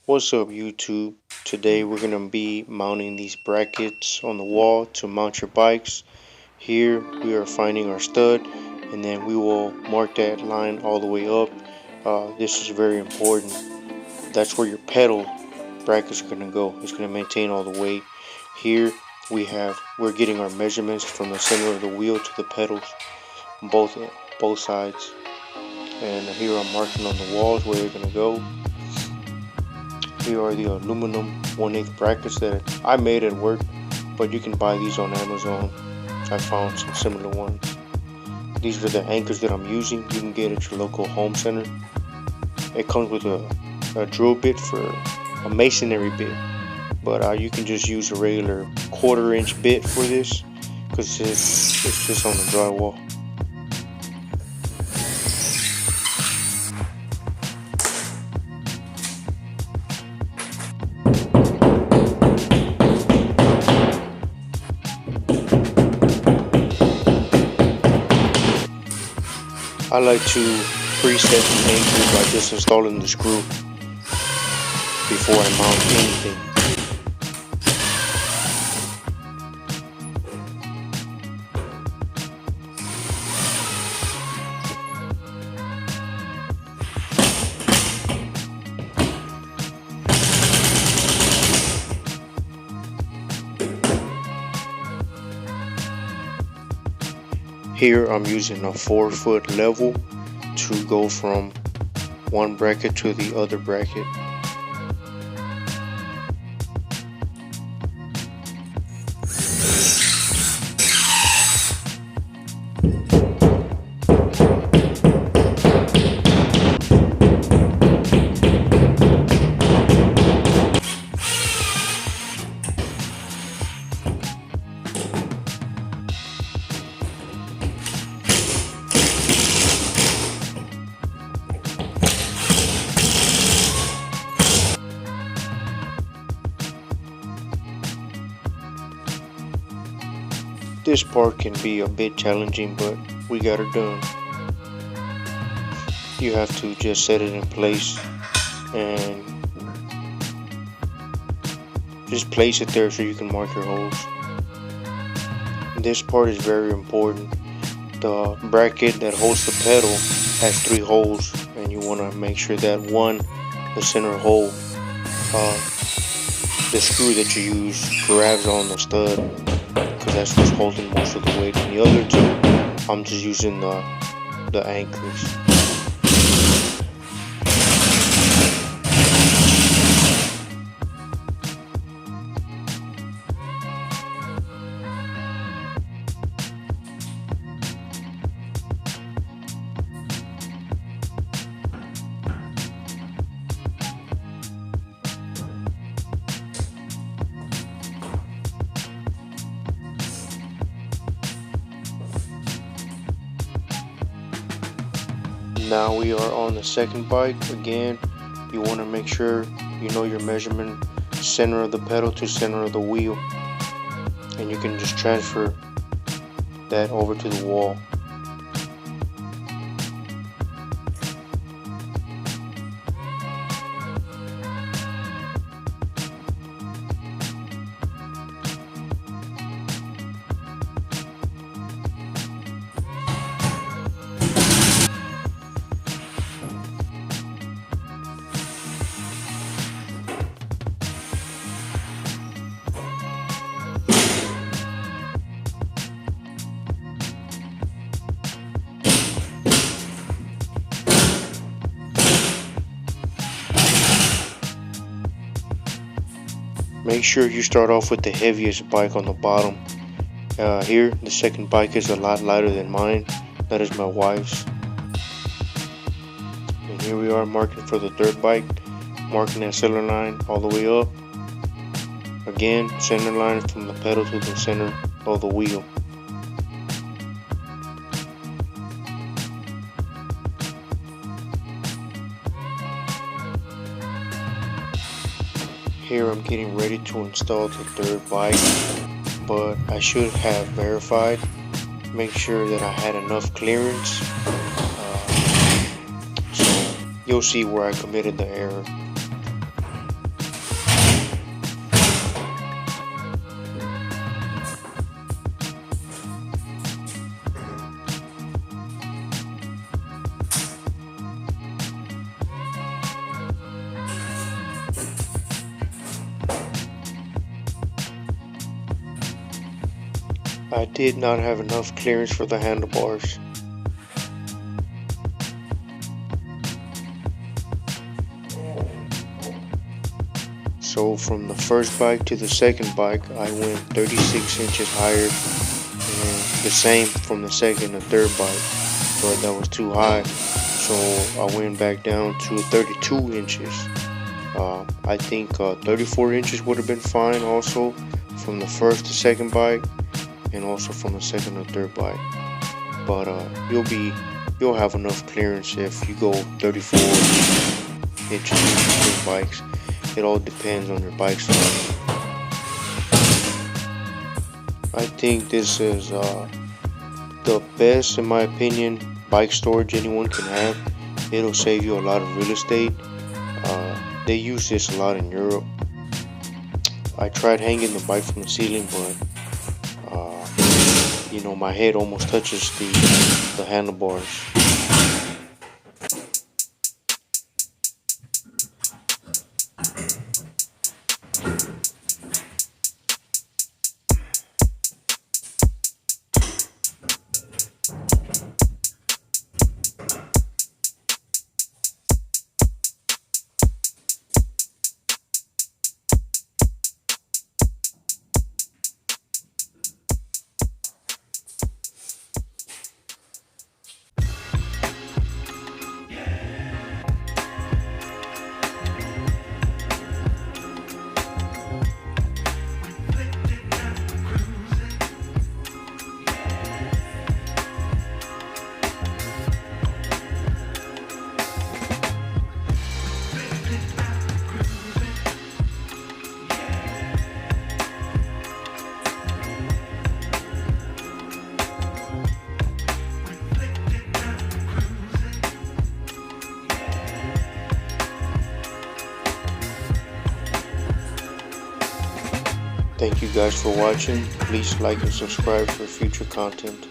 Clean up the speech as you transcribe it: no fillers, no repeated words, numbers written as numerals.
What's up YouTube? Today we're going to be mounting these brackets on the wall to mount your bikes. Here we are finding our stud and then we will mark that line all the way up. This is very important. That's where your pedal brackets are going to go. It's going to maintain all the weight. Here we're getting our measurements from the center of the wheel to the pedals, both sides. And here I'm marking on the walls where they're going to go. Here are the aluminum 1/8 brackets that I made at work, but you can buy these on Amazon. I found some similar ones. These are the anchors that I'm using. You can get at your local home center. It comes with a drill bit for a masonry bit, but you can just use a regular 1/4 inch bit for this because it's just on the drywall. I like to preset the anchor by just installing the screw before I mount anything. Here I'm using a 4-foot level to go from one bracket to the other bracket. This part can be a bit challenging, but we got it done. You have to just set it in place and just place it there so you can mark your holes. This part is very important. The bracket that holds the pedal has 3 holes, and you want to make sure that the center hole, the screw that you use grabs on the stud, because that's what's holding most of the weight. And the other 2, I'm just using the anchors. Now we are on the second bike. Again, you want to make sure you know your measurement, center of the pedal to center of the wheel, and you can just transfer that over to the wall. Make sure you start off with the heaviest bike on the bottom. Here, the second bike is a lot lighter than mine. That is my wife's. And here we are marking for the third bike, marking that center line all the way up. Again, center line from the pedal to the center of the wheel. Here I'm getting ready to install the third bike, but I should have verified, make sure that I had enough clearance, so you'll see where I committed the error. I did not have enough clearance for the handlebars. So from the first bike to the second bike, I went 36 inches higher, and the same from the second and third bike, but that was too high, so I went back down to 32 inches. I think 34 inches would have been fine also from the first to second bike, and also from the second to third bike. But you'll have enough clearance if you go 34 inches between bikes. It all depends on your bike size. I think this is the best, in my opinion, bike storage anyone can have. It'll save you a lot of real estate. They use this a lot in Europe. I tried hanging the bike from the ceiling, but my head almost touches the handlebars. Thank you guys for watching. Please like and subscribe for future content.